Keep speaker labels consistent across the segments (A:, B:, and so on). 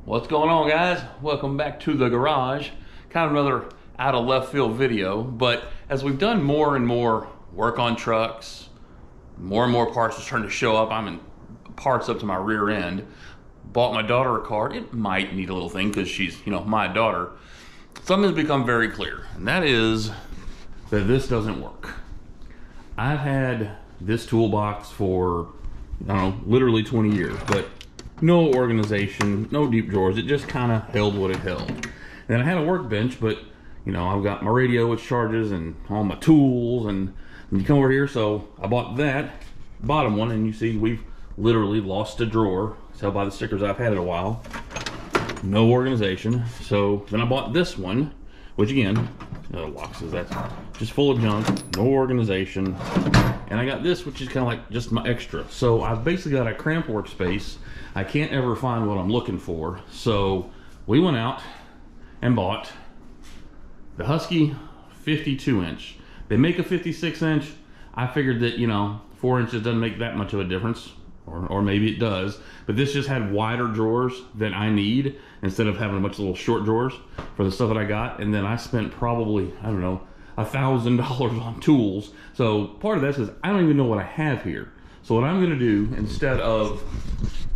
A: What's going on, guys? Welcome back to the garage. Kind of another out of left field video, but as we've done more and more work on trucks, more and more parts are starting to show up. I'm in parts up to my rear end. Bought my daughter a car. It might need a little thing because she's, my daughter. Something has become very clear, and that is that this doesn't work. I've had this toolbox for, I don't know, literally 20 years, but no organization, no deep drawers. It just kind of held what it held. And I had a workbench, but I've got my radio which charges and all my tools, and you come over here, so I bought that bottom one, and you see we've literally lost a drawer. Tell by the stickers I've had it a while. No organization. So then I bought this one, which again, locks is that's just full of junk, no organization. And I got this, which is kind of like just my extra. So I've basically got a cramped workspace. I can't ever find what I'm looking for. So we went out and bought the Husky 52 inch. They make a 56 inch. I figured that, 4 inches doesn't make that much of a difference. Or maybe it does. But this just had wider drawers than I need, instead of having a bunch of little short drawers for the stuff that I got. And then I spent probably, I don't know, $1,000 on tools. So part of that is I don't even know what I have here. So what I'm gonna do, instead of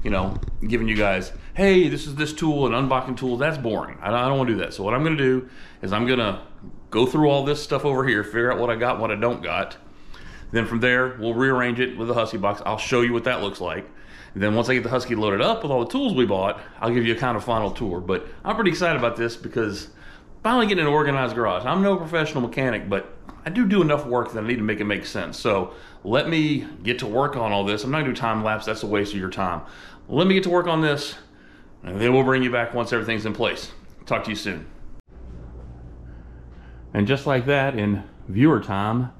A: giving you guys, hey, this is this tool and unboxing tool, that's boring. I don't want to do that. So what I'm gonna do is I'm gonna go through all this stuff over here, figure out what I got, what I don't got. Then from there, we'll rearrange it with the Husky box. I'll show you what that looks like. And then once I get the Husky loaded up with all the tools we bought, I'll give you a kind of final tour. But I'm pretty excited about this because finally getting an organized garage. I'm no professional mechanic, but I do enough work that I need to make it make sense. So let me get to work on all this. I'm not gonna do time lapse, that's a waste of your time. Let me get to work on this, and then we'll bring you back once everything's in place. Talk to you soon. And just like that, in viewer time,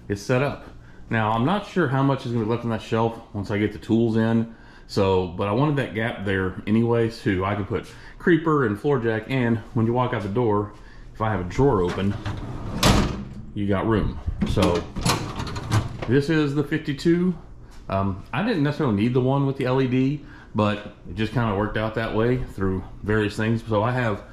A: it's set up. Now, I'm not sure how much is gonna be left on that shelf once I get the tools in. But I wanted that gap there anyway, so I can put creeper and floor jack, and when you walk out the door, if I have a drawer open, you got room. So this is the 52. I didn't necessarily need the one with the LED, but it just kind of worked out that way through various things. So I have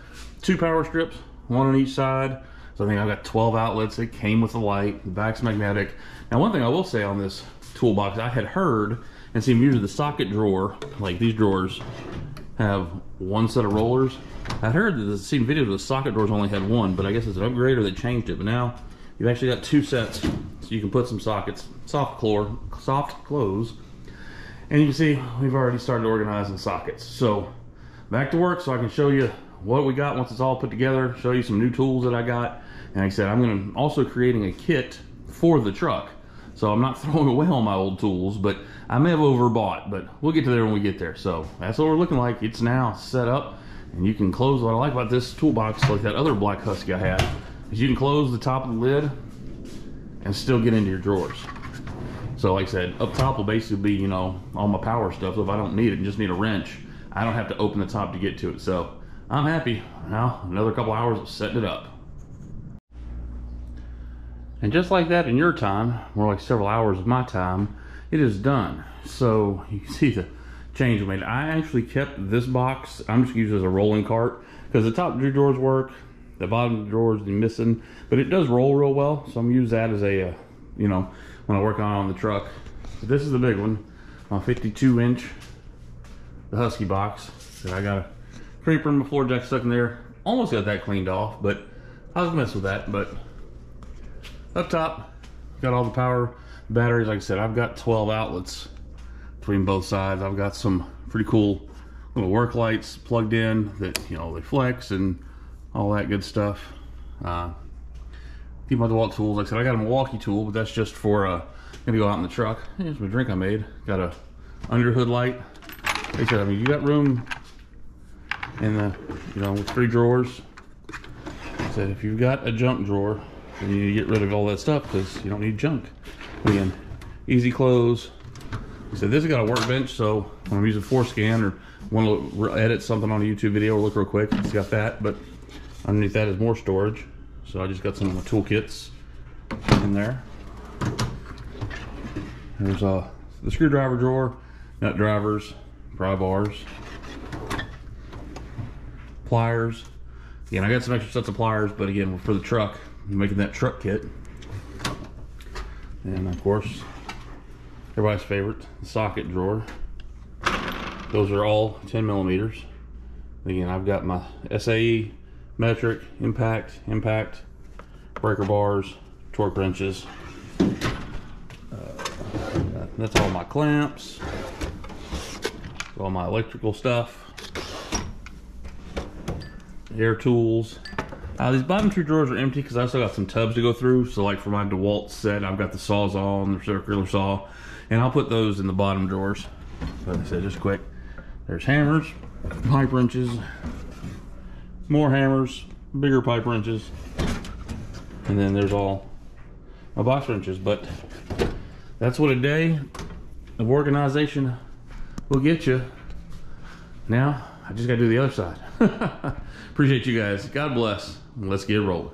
A: 2 power strips, one on each side. So I think I've got 12 outlets. It came with the light, the back's magnetic. Now, one thing I will say on this toolbox, I had heard and seen usually the socket drawer, like these drawers, have one set of rollers. I heard that I've seen videos where the socket drawers only had one, but I guess it's an upgrade or they changed it. But now you've actually got 2 sets, so you can put some sockets, soft close. And you can see we've already started organizing sockets. So back to work, so I can show you what we got once it's all put together, show you some new tools that I got. And like I said, I'm also creating a kit for the truck. So I'm not throwing away all my old tools, but I may have overbought, but we'll get to there when we get there. So that's what we're looking like. It's now set up, and you can close. What I like about this toolbox, like that other black Husky I had, is you can close the top of the lid and still get into your drawers. So like I said, up top will basically be, all my power stuff. So if I don't need it and just need a wrench, I don't have to open the top to get to it. So I'm happy. Now, another couple hours of setting it up. And just like that, in your time, more like several hours of my time, it is done. So you can see the change we made. I actually kept this box. I'm just using it as a rolling cart because the top 2 drawers work, the bottom drawers are missing, but it does roll real well. So I'm gonna use that as a, when I work on the truck. But this is the big one, my 52 inch, the Husky box. So I got a creeper and my floor jack stuck in there. Almost got that cleaned off, but I was messing with that. But up top, got all the power batteries. Like I said, I've got 12 outlets between both sides. I've got some pretty cool little work lights plugged in that, they flex and all that good stuff. Keep my DeWalt tools. Like I said, I got a Milwaukee tool, but that's just for gonna go out in the truck. Here's my drink I made. Got a under hood light. Like I said, you got room in the, with 3 drawers. Like I said, if you've got a junk drawer, then you need to get rid of all that stuff because you don't need junk. Again, easy close. So this has got a workbench, so when I'm using Forescan or want to edit something on a YouTube video or look real quick, it's got that. But underneath that is more storage. So I just got some of my toolkits in there. There's the screwdriver drawer, nut drivers, pry bars. pliers. Again, I got some extra sets of pliers, but again, for the truck, I'm making that truck kit. And of course, everybody's favorite, the socket drawer. Those are all 10 millimeters. Again, I've got my SAE, metric, impact, breaker bars, torque wrenches. That's all my clamps, all my electrical stuff, air tools. These bottom two drawers are empty because I still got some tubs to go through. So like for my DeWalt set, I've got the Sawzall and the circular saw, and I'll put those in the bottom drawers. But like I said, just quick, there's hammers, pipe wrenches, more hammers, bigger pipe wrenches, and then there's all my box wrenches. But that's what a day of organization will get you. Now, I just gotta do the other side. Appreciate you guys. God bless. Let's get rolling.